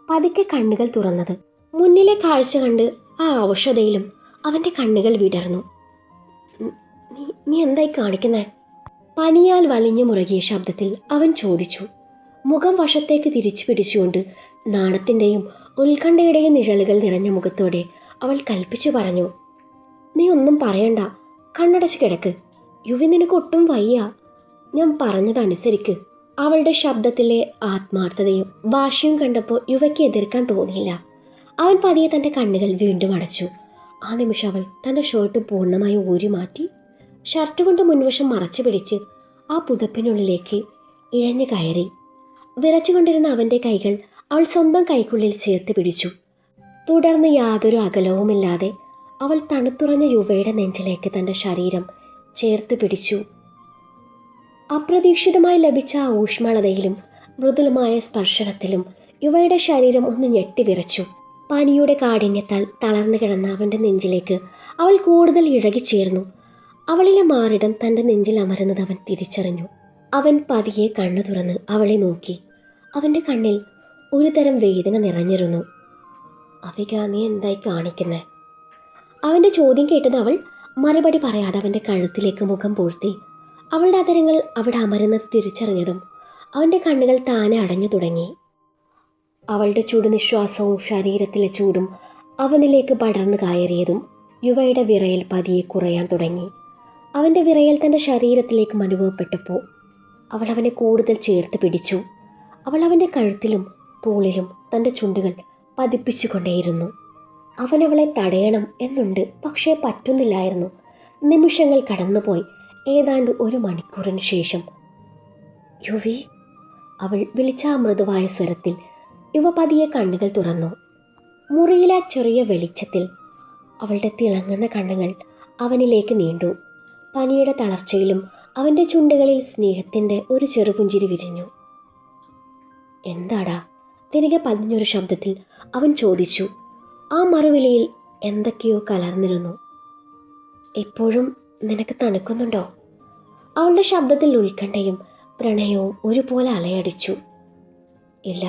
പതുക്കെ കണ്ണുകൾ തുറന്നത്. മുന്നിലെ കാഴ്ച കണ്ട് ആ അവശതയിലും അവൻ്റെ കണ്ണുകൾ വിടർന്നു. നീ എന്തായി കാണിക്കുന്നേ? പനിയാൽ വലിഞ്ഞു മുറുകിയ ശബ്ദത്തിൽ അവൻ ചോദിച്ചു. മുഖം വശത്തേക്ക് തിരിച്ചു പിടിച്ചുകൊണ്ട് നാണത്തിൻ്റെയും ഉത്കണ്ഠയുടെയും നിഴലുകൾ നിറഞ്ഞ മുഖത്തോടെ അവൾ കൽപ്പിച്ചു പറഞ്ഞു. നീ ഒന്നും പറയണ്ട, കണ്ണടച്ച് കിടക്ക്. യുവി, നിനക്ക് ഒട്ടും വയ്യ. ഞാൻ പറഞ്ഞതനുസരിക്ക്. അവളുടെ ശബ്ദത്തിലെ ആത്മാർത്ഥതയും വാശിയും കണ്ടപ്പോൾ യുവയ്ക്ക് എതിർക്കാൻ തോന്നിയില്ല. അവൻ പതിയെ തൻ്റെ കണ്ണുകൾ വീണ്ടും അടച്ചു. ആ നിമിഷം അവൾ തൻ്റെ ഷർട്ട് പൂർണ്ണമായി ഊരി മാറ്റി ഷർട്ട് കൊണ്ട് മുൻവശം മറച്ചു പിടിച്ച് ആ പുതപ്പിനുള്ളിലേക്ക് ഇഴഞ്ഞു കയറി. വിറച്ചുകൊണ്ടിരുന്ന അവൻ്റെ കൈകൾ അവൾ സ്വന്തം കൈക്കുള്ളിൽ ചേർത്ത് പിടിച്ചു. തുടർന്ന് യാതൊരു അകലവുമില്ലാതെ അവൾ തണുത്തുറഞ്ഞ യുവയുടെ നെഞ്ചിലേക്ക് തൻ്റെ ശരീരം ചേർത്ത് പിടിച്ചു. അപ്രതീക്ഷിതമായി ലഭിച്ച ആ ഊഷ്മളതയിലും മൃദുലമായ സ്പർശനത്തിലും യുവയുടെ ശരീരം ഒന്ന് ഞെട്ടിവിറച്ചു. പനിയുടെ കാഠിന്യത്താൽ തളർന്നു കിടന്ന അവൻ്റെ നെഞ്ചിലേക്ക് അവൾ കൂടുതൽ ഇഴകിച്ചേർന്നു. അവളിലെ മാറിടം തൻ്റെ നെഞ്ചിൽ അമരുന്നത് അവൻ തിരിച്ചറിഞ്ഞു. അവൻ പതിയെ കണ്ണു തുറന്ന് അവളെ നോക്കി. അവൻ്റെ കണ്ണിൽ ഒരു തരം വേദന നിറഞ്ഞിരുന്നു. അവിക, നീ എന്തായി കാണിക്കുന്നേ? അവൻ്റെ ചോദ്യം കേട്ടത് അവൾ മറുപടി പറയാതെ അവൻ്റെ കഴുത്തിലേക്ക് മുഖം പൂഴ്ത്തി. അവളുടെ അതരങ്ങൾ അവിടെ അമരുന്നത് തിരിച്ചറിഞ്ഞതും അവൻ്റെ കണ്ണുകൾ താനെ അടഞ്ഞു തുടങ്ങി. അവളുടെ ചുടുനിശ്വാസവും ശരീരത്തിലെ ചൂടും അവനിലേക്ക് പടർന്നു കയറിയതും യുവയുടെ വിറയൽ പതിയെ കുറയാൻ തുടങ്ങി. അവൻ്റെ വിറയൽ തൻ്റെ ശരീരത്തിലേക്കും അനുഭവപ്പെട്ടപ്പോൾ അവൾ അവനെ കൂടുതൽ ചേർത്ത് പിടിച്ചു. അവൾ അവൻ്റെ കഴുത്തിലും തോളിലും തൻ്റെ ചുണ്ടുകൾ പതിപ്പിച്ചുകൊണ്ടേയിരുന്നു. അവൻ അവളെ തടയണം എന്നുണ്ട്, പക്ഷേ പറ്റുന്നില്ലായിരുന്നു. നിമിഷങ്ങൾ കടന്നുപോയി. ഏതാണ്ട് 1 മണിക്കൂറിന് ശേഷം യുവി, അവൾ വിളിച്ച ആ മൃദുവായ സ്വരത്തിൽ യുവ പതിയെ കണ്ണുകൾ തുറന്നു. മുറിയിലെ ചെറിയ വെളിച്ചത്തിൽ അവളുടെ തിളങ്ങുന്ന കണ്ണുകൾ അവനിലേക്ക് നീണ്ടു. പനിയുടെ തളർച്ചയിലും അവൻ്റെ ചുണ്ടുകളിൽ സ്നേഹത്തിൻ്റെ ഒരു ചെറുപുഞ്ചിരി വിരിഞ്ഞു. എന്താടാ? തിരികെ പതിഞ്ഞൊരു ശബ്ദത്തിൽ അവൻ ചോദിച്ചു. ആ മറുവിളിയിൽ എന്തൊക്കെയോ കലർന്നിരുന്നു. എപ്പോഴും നിനക്ക് തണുക്കുന്നുണ്ടോ? അവളുടെ ശബ്ദത്തിൽ ഉത്കണ്ഠയും പ്രണയവും ഒരുപോലെ അലയടിച്ചു. ഇല്ല,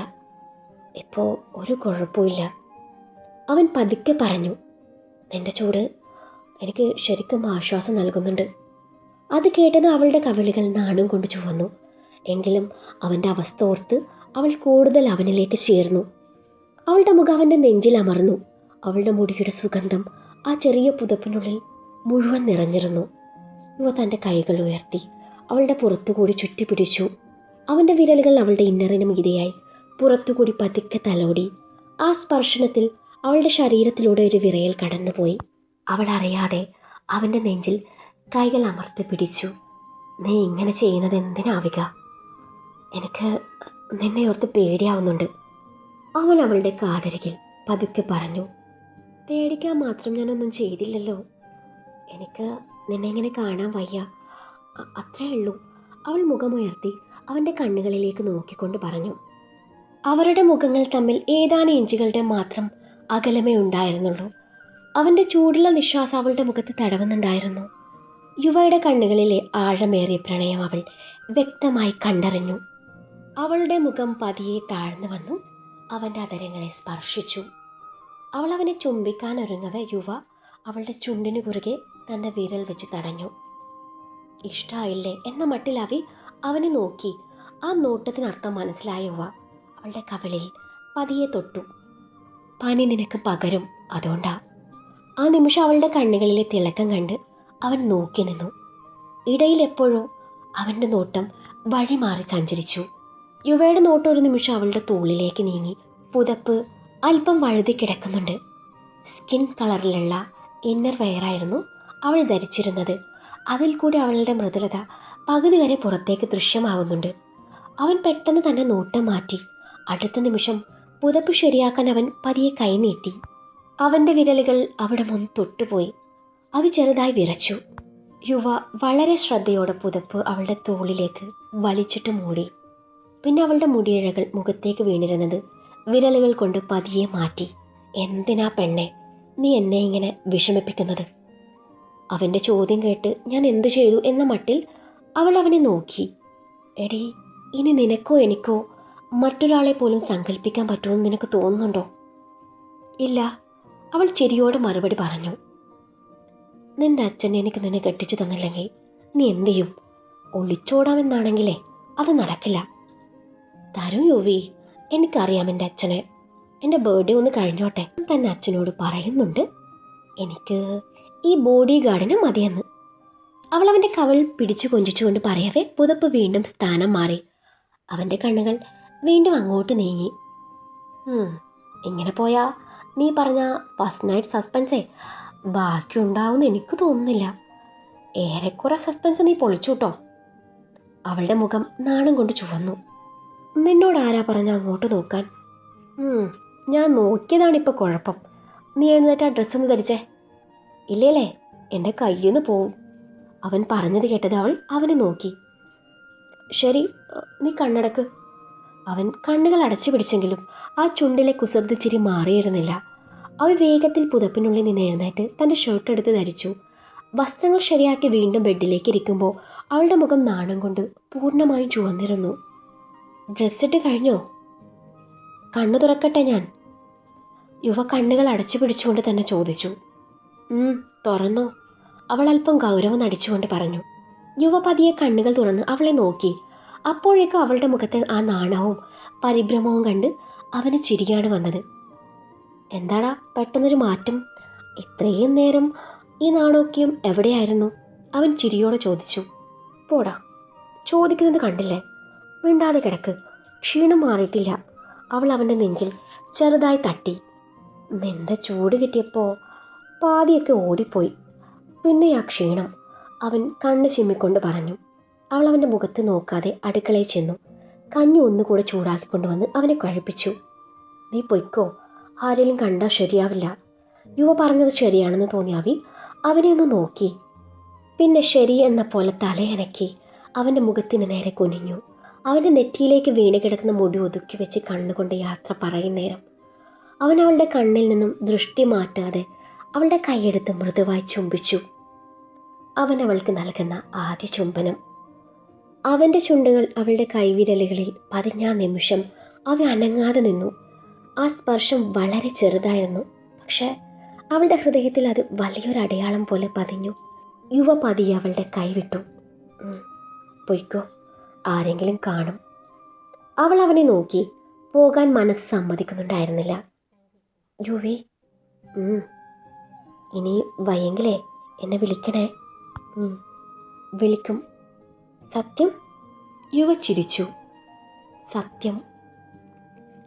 ഇപ്പോൾ ഒരു കുഴപ്പമില്ല, അവൻ പതുക്കെ പറഞ്ഞു. നിന്റെ ചൂട് എനിക്ക് ശരിക്കും ആശ്വാസം നൽകുന്നുണ്ട്. അത് കേട്ടത് അവളുടെ കവിളുകൾ നാണം കൊണ്ട് ചുവന്നു. എങ്കിലും അവൻ്റെ അവസ്ഥ ഓർത്ത് അവൾ കൂടുതൽ അവനിലേക്ക് ചേർന്നു. അവളുടെ മുഖം അവൻ്റെ നെഞ്ചിൽ അമർന്നു. അവളുടെ മുടിയുടെ സുഗന്ധം ആ ചെറിയ പുതപ്പിനുള്ളിൽ മുഴുവൻ നിറഞ്ഞിരുന്നു. യുവ തൻ്റെ കൈകൾ ഉയർത്തി അവളുടെ പുറത്തുകൂടി ചുറ്റിപ്പിടിച്ചു. അവൻ്റെ വിരലുകൾ അവളുടെ ഇന്നറിന് മീതിയായി പുറത്തുകൂടി പതുക്കെ തലോടി. ആ സ്പർശനത്തിൽ അവളുടെ ശരീരത്തിലൂടെ ഒരു വിറയൽ കടന്നുപോയി. അവൾ അറിയാതെ അവൻ്റെ നെഞ്ചിൽ കൈകൾ അമർത്തി പിടിച്ചു. നീ ഇങ്ങനെ ചെയ്യുന്നത് എന്തിനാവുക? എനിക്ക് നിന്നെ ഓർത്ത് പേടിയാവുന്നുണ്ട്, അവൻ അവളുടെ കാതരികിൽ പതുക്കെ പറഞ്ഞു. പേടിക്കാൻ മാത്രം ഞാനൊന്നും ചെയ്തില്ലല്ലോ. എനിക്ക് നിന്നെ ഇങ്ങനെ കാണാൻ വയ്യ, അത്രേ ഉള്ളൂ. അവൾ മുഖമുയർത്തി അവൻ്റെ കണ്ണുകളിലേക്ക് നോക്കിക്കൊണ്ട് പറഞ്ഞു. അവരുടെ മുഖങ്ങൾ തമ്മിൽ ഏതാനും ഇഞ്ചുകളുടെ മാത്രം അകലമേ ഉണ്ടായിരുന്നുള്ളൂ. അവൻ്റെ ചൂടുള്ള നിശ്വാസം അവളുടെ മുഖത്ത് തടവുന്നുണ്ടായിരുന്നു. യുവയുടെ കണ്ണുകളിലെ ആഴമേറിയ പ്രണയം അവൾ വ്യക്തമായി കണ്ടറിഞ്ഞു. അവളുടെ മുഖം പതിയെ താഴ്ന്നു വന്നു അവൻ്റെ അതരങ്ങളെ സ്പർശിച്ചു. അവൾ അവനെ ചുംബിക്കാനൊരുങ്ങവെ യുവ അവളുടെ ചുണ്ടിനു കുറുകെ തൻ്റെ വിരൽ വെച്ച് തടഞ്ഞു. ഇഷ്ടായില്ലേ എന്ന മട്ടിൽ അവനെ നോക്കി. ആ നോട്ടത്തിനർത്ഥം മനസ്സിലായ യുവ അവളുടെ കവിളിൽ പതിയെ തൊട്ടു. പനി നിനക്ക് പകരും, അതുകൊണ്ടാ. ആ നിമിഷം അവളുടെ കണ്ണുകളിലെ തിളക്കം കണ്ട് അവൻ നോക്കി നിന്നു. ഇടയിൽ എപ്പോഴോ അവൻ്റെ നോട്ടം വഴിമാറി സഞ്ചരിച്ചു. യുവയുടെ നോട്ടം ഒരു നിമിഷം അവളുടെ തോളിലേക്ക് നീങ്ങി. പുതപ്പ് അല്പം വഴുതി കിടക്കുന്നുണ്ട്. സ്കിൻ കളറിലുള്ള ഇന്നർ വെയറായിരുന്നു അവൾ ധരിച്ചിരുന്നത്. അതിൽ കൂടി അവളുടെ മൃദുലത പകുതി വരെ പുറത്തേക്ക് ദൃശ്യമാവുന്നുണ്ട്. അവൻ പെട്ടെന്ന് തന്നെ നോട്ടം മാറ്റി. അടുത്ത നിമിഷം പുതപ്പ് ശരിയാക്കാൻ അവൻ പതിയെ കൈ നീട്ടി. അവൻ്റെ വിരലുകൾ അവിടെ ഒന്ന് തൊട്ടുപോയി. അവ ചെറുതായി വിറച്ചു. യുവ വളരെ ശ്രദ്ധയോടെ പുതപ്പ് അവളുടെ തോളിലേക്ക് വലിച്ചിട്ട് മൂടി. പിന്നെ അവളുടെ മുടിയിഴകൾ മുഖത്തേക്ക് വീണിരുന്നത് വിരലുകൾ കൊണ്ട് പതിയെ മാറ്റി. എന്തിനാ പെണ്ണെ നീ എന്നെ ഇങ്ങനെ വിഷമിപ്പിക്കുന്നത്? അവൻ്റെ ചോദ്യം കേട്ട് ഞാൻ എന്തു ചെയ്തു എന്ന മട്ടിൽ അവൾ അവനെ നോക്കി. എടി, ഇനി നിനക്കോ എനിക്കോ മറ്റൊരാളെ പോലും സങ്കല്പിക്കാൻ പറ്റുമെന്ന് നിനക്ക് തോന്നുന്നുണ്ടോ? ഇല്ല, അവൾ ചിരിയോടെ മറുപടി പറഞ്ഞു. നിന്റെ അച്ഛൻ എനിക്ക് നിന്നെ കെട്ടിച്ചു തന്നില്ലെങ്കിൽ നീ എന്തു ചെയ്യും? ഒളിച്ചോടാമെന്നാണെങ്കിലേ അത് നടക്കില്ല. തരൂ യുവി, എനിക്കറിയാം എൻ്റെ അച്ഛനെ. എൻ്റെ ബർത്ത്ഡേ ഒന്ന് കഴിഞ്ഞോട്ടെ തന്നെ അച്ഛനോട് പറയുന്നുണ്ട് എനിക്ക് ഈ ബോഡി ഗാർഡിനെ മതിയെന്ന്. അവൾ അവൻ്റെ കവൾ പിടിച്ചു കൊഞ്ചിച്ചുകൊണ്ട് പറയവേ പുതപ്പ് വീണ്ടും സ്ഥാനം മാറി. അവൻ്റെ കണ്ണുകൾ വീണ്ടും അങ്ങോട്ട് നീങ്ങി. ഇങ്ങനെ പോയാ നീ പറഞ്ഞ ഫസ്റ്റ് നൈറ്റ് സസ്പെൻസേ ബാക്കിയുണ്ടാവുമെന്ന് എനിക്ക് തോന്നുന്നില്ല. ഏറെക്കുറെ സസ്പെൻസ് നീ പൊളിച്ചൂട്ടോ. അവളുടെ മുഖം നാണം കൊണ്ട് ചുവന്നു. നിന്നോട് ആരാ പറഞ്ഞ അങ്ങോട്ട് നോക്കാൻ? ഞാൻ നോക്കിയതാണിപ്പോൾ കുഴപ്പം. നീ എഴുന്നേറ്റ് ആ ഡ്രസ്സൊന്ന് ധരിച്ചേ. ഇല്ലേലേ എൻ്റെ കയ്യിന്ന് പോവും. അവൻ പറഞ്ഞത് കേട്ടത് അവൾ അവനെ നോക്കി. ശരി, നീ കണ്ണടക്ക്. അവൻ കണ്ണുകൾ അടച്ചു പിടിച്ചെങ്കിലും ആ ചുണ്ടിലെ കുസൃതി ചിരി മാറിയിരുന്നില്ല. അവൻ വേഗത്തിൽ പുതപ്പിനുള്ളിൽ നിന്ന് എഴുന്നേറ്റ് തൻ്റെ ഷർട്ട് എടുത്ത് ധരിച്ചു. വസ്ത്രങ്ങൾ ശരിയാക്കി വീണ്ടും ബെഡിലേക്ക് ഇരിക്കുമ്പോൾ അവളുടെ മുഖം നാണം കൊണ്ട് പൂർണ്ണമായും ചുവന്നിരുന്നു. ഡ്രസ്സിട്ട് കഴിഞ്ഞോ? കണ്ണു തുറക്കട്ടെ ഞാൻ? യുവ കണ്ണുകൾ അടച്ചു പിടിച്ചുകൊണ്ട് തന്നെ ചോദിച്ചു. തുറന്നോ? അവൾ അല്പം ഗൗരവം നടിച്ചുകൊണ്ട് പറഞ്ഞു. യുവ പതിയെ കണ്ണുകൾ തുറന്ന് അവളെ നോക്കി. അപ്പോഴേക്കും അവളുടെ മുഖത്തെ ആ നാണവും പരിഭ്രമവും കണ്ട് അവന് ചിരിയാണ് വന്നത്. എന്താടാ പെട്ടെന്നൊരു മാറ്റം? ഇത്രയും നേരം ഈ നാണോക്കിയും എവിടെയായിരുന്നു? അവൻ ചിരിയോടെ ചോദിച്ചു. പോടാ, ചോദിക്കുന്നത് കണ്ടില്ലേ? മിണ്ടാതെ കിടക്ക്, ക്ഷീണം മാറിയിട്ടില്ല. അവൾ അവൻ്റെ നെഞ്ചിൽ ചെറുതായി തട്ടി. നിന്റെ ചൂട് കിട്ടിയപ്പോൾ പാതിയൊക്കെ ഓടിപ്പോയി, പിന്നെ ആ ക്ഷീണം. അവൻ കണ്ണ് ചിമ്മിക്കൊണ്ട് പറഞ്ഞു. അവൾ അവൻ്റെ മുഖത്ത് നോക്കാതെ അടുക്കളയിൽ ചെന്നു. കഞ്ഞി ഒന്നുകൂടെ ചൂടാക്കിക്കൊണ്ടുവന്ന് അവനെ കഴിപ്പിച്ചു. നീ പൊയ്ക്കോ, ആരെങ്കിലും കണ്ടാൽ ശരിയാവില്ല. യുവ പറഞ്ഞത് ശരിയാണെന്ന് തോന്നി അവനെ ഒന്ന് നോക്കി. പിന്നെ ശരി എന്ന പോലെ തലയനക്കി അവൻ്റെ മുഖത്തിന് നേരെ കുനിഞ്ഞു. അവൻ്റെ നെറ്റിയിലേക്ക് വീണ് കിടക്കുന്ന മുടി ഒതുക്കി വെച്ച് കണ്ണുകൊണ്ട് യാത്ര പറയുന്നേരം അവൻ അവളുടെ കണ്ണിൽ നിന്നും ദൃഷ്ടി മാറ്റാതെ അവളുടെ കൈയെടുത്ത് മൃദുവായി ചുംബിച്ചു. അവൻ അവൾക്ക് നൽകുന്ന ആദ്യ ചുംബനം. അവൻ്റെ ചുണ്ടുകൾ അവളുടെ കൈവിരലുകളിൽ പതിഞ്ഞ നിമിഷം അവ അനങ്ങാതെ നിന്നു. ആ സ്പർശം വളരെ ചെറുതായിരുന്നു, പക്ഷേ അവളുടെ ഹൃദയത്തിൽ അത് വലിയൊരു അടയാളം പോലെ പതിഞ്ഞു. യുവ പതിയെ അവളുടെ കൈവിട്ടു. പൊയ്ക്കോ, ആരെങ്കിലും കാണും. അവൾ അവനെ നോക്കി. പോകാൻ മനസ്സ് സമ്മതിക്കുന്നുണ്ടായിരുന്നില്ല. യുവി, ഇനി വയ്യെങ്കിലേ എന്നെ വിളിക്കണേ. വിളിക്കും. സത്യം? യുവ ചിരിച്ചു. സത്യം.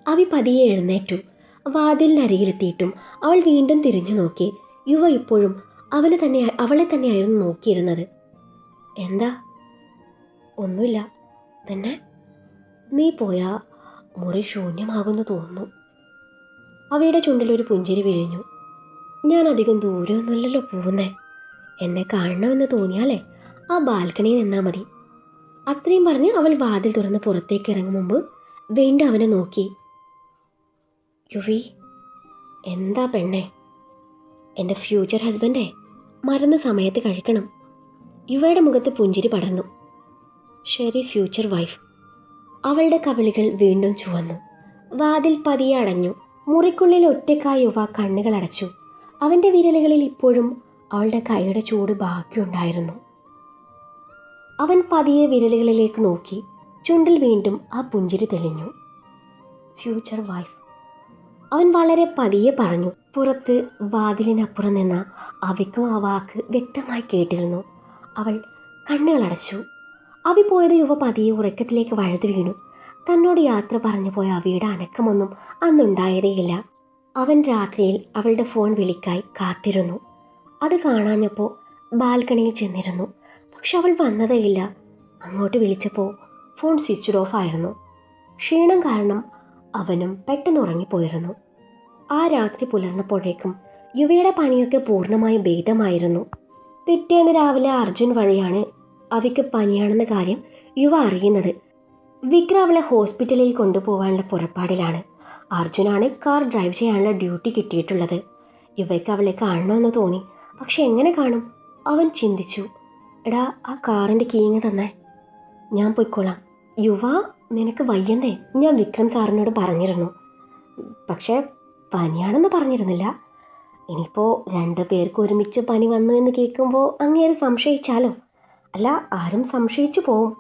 അവി പതിയെ എഴുന്നേറ്റു. വാതിലിനരികിലെത്തിയിട്ടും അവൾ വീണ്ടും തിരിഞ്ഞു നോക്കി. യുവ ഇപ്പോഴും അവളെ തന്നെയായിരുന്നു നോക്കിയിരുന്നത്. എന്താ? ഒന്നുമില്ല. തന്നെ നീ പോയാ മുറി ശൂന്യമാകുന്നു തോന്നുന്നു. അവയുടെ ചുണ്ടിലൊരു പുഞ്ചിരി വിരിഞ്ഞു. ഞാൻ അധികം ദൂരമൊന്നുമില്ലല്ലോ പോകുന്നേ. എന്നെ കാണണമെന്ന് തോന്നിയാലേ ആ ബാൽക്കണിയിൽ നിന്നാൽ മതി. അത്രയും പറഞ്ഞ് അവൾ വാതിൽ തുറന്ന് പുറത്തേക്ക് ഇറങ്ങും മുമ്പ് വീണ്ടും അവനെ നോക്കി. യുവി, എന്താ പെണ്ണെ? എൻ്റെ ഫ്യൂച്ചർ ഹസ്ബൻഡേ, മരുന്ന് സമയത്ത് കഴിക്കണം. യുവയുടെ മുഖത്ത് പുഞ്ചിരി പടർന്നു. ശരി ഫ്യൂച്ചർ വൈഫ്. അവളുടെ കവിളികൾ വീണ്ടും ചുവന്നു. വാതിൽ പതിയെ അടഞ്ഞു. മുറിക്കുള്ളിൽ ഒറ്റക്കായ യുവ കണ്ണുകൾ അടച്ചു. അവൻ്റെ വിരലുകളിൽ ഇപ്പോഴും അവളുടെ കൈയുടെ ചൂട് ബാക്കിയുണ്ടായിരുന്നു. അവൻ പതിയെ വിരലുകളിലേക്ക് നോക്കി. ചുണ്ടിൽ വീണ്ടും ആ പുഞ്ചിരി തെളിഞ്ഞു. Future wife. അവൻ വളരെ പതിയെ പറഞ്ഞു. പുറത്ത് വാതിലിനപ്പുറം നിന്ന അവയ്ക്കും ആ വാക്ക് വ്യക്തമായി കേട്ടിരുന്നു. അവൾ കണ്ണുകളടച്ചു. അവി പോയത് യുവ പതിയെ ഉറക്കത്തിലേക്ക് വഴുതി വീണു. തന്നോട് യാത്ര പറഞ്ഞു പോയ അവയുടെ അനക്കമൊന്നും അന്നുണ്ടായതേയില്ല. അവൻ രാത്രിയിൽ അവളുടെ ഫോൺ വിളിക്കായി കാത്തിരുന്നു. അത് കാണാഞ്ഞപ്പോൾ ബാൽക്കണിയിൽ ചെന്നിരുന്നു. പക്ഷെ അവൾ വന്നതേയില്ല. അങ്ങോട്ട് വിളിച്ചപ്പോൾ ഫോൺ സ്വിച്ച് ഓഫ് ആയിരുന്നു. ക്ഷീണം കാരണം അവനും പെട്ടെന്ന് ഉറങ്ങിപ്പോയിരുന്നു. ആ രാത്രി പുലർന്നപ്പോഴേക്കും യുവയുടെ പനിയൊക്കെ പൂർണ്ണമായും ഭേദമായിരുന്നു. പിറ്റേന്ന് രാവിലെ അർജുൻ വഴിയാണ് അവയ്ക്ക് പനിയാണെന്ന കാര്യം യുവ അറിയുന്നത്. വിക്രം അവളെ ഹോസ്പിറ്റലിൽ കൊണ്ടുപോകാനുള്ള പുറപ്പാടിലാണ്. അർജുനാണ് കാർ ഡ്രൈവ് ചെയ്യാനുള്ള ഡ്യൂട്ടി കിട്ടിയിട്ടുള്ളത്. യുവയ്ക്ക് അവളെ കാണണമെന്ന് തോന്നി. പക്ഷെ എങ്ങനെ കാണും? അവൻ ചിന്തിച്ചു. എടാ, ആ കാറിൻ്റെ കീങ്ങ് തന്നെ, ഞാൻ പൊയ്ക്കോളാം. യുവ, നിനക്ക് വയ്യന്തേ? ഞാൻ വിക്രം സാറിനോട് പറഞ്ഞിരുന്നു. പക്ഷേ പനിയാണെന്ന് പറഞ്ഞിരുന്നില്ല. ഇനിയിപ്പോൾ 2 പേർക്ക് ഒരുമിച്ച് പനി വന്നു എന്ന് കേൾക്കുമ്പോൾ അങ്ങേര് സംശയിച്ചാലോ? അല്ല, ആരും സംശയിച്ചു പോവും.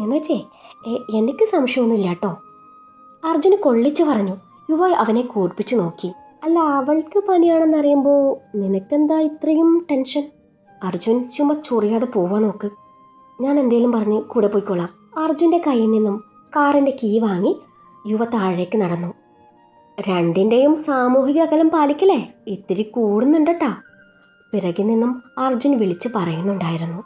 എന്ന് വെച്ചേ എനിക്ക് സംശയമൊന്നുമില്ല കേട്ടോ, അർജുന് കൊള്ളിച്ച് പറഞ്ഞു. യുവ അവനെ കൂർപ്പിച്ചു നോക്കി. അല്ല, അവൾക്ക് പനിയാണെന്നറിയുമ്പോൾ നിനക്കെന്താ ഇത്രയും ടെൻഷൻ? അർജുൻ ചുമ ചൊറിയാതെ പോവാൻ നോക്ക്. ഞാൻ എന്തേലും പറഞ്ഞ് കൂടെ പോയിക്കോളാം. അർജുൻ്റെ കയ്യിൽ നിന്നും കാറിൻ്റെ കീ വാങ്ങി യുവ താഴേക്ക് നടന്നു. 2ൻ്റെയും സാമൂഹിക അകലം പാലിക്കലേ, ഇത്തിരി കൂടുന്നുണ്ടട്ടാ, പിറകിൽ നിന്നും അർജുൻ വിളിച്ച് പറയുന്നുണ്ടായിരുന്നു.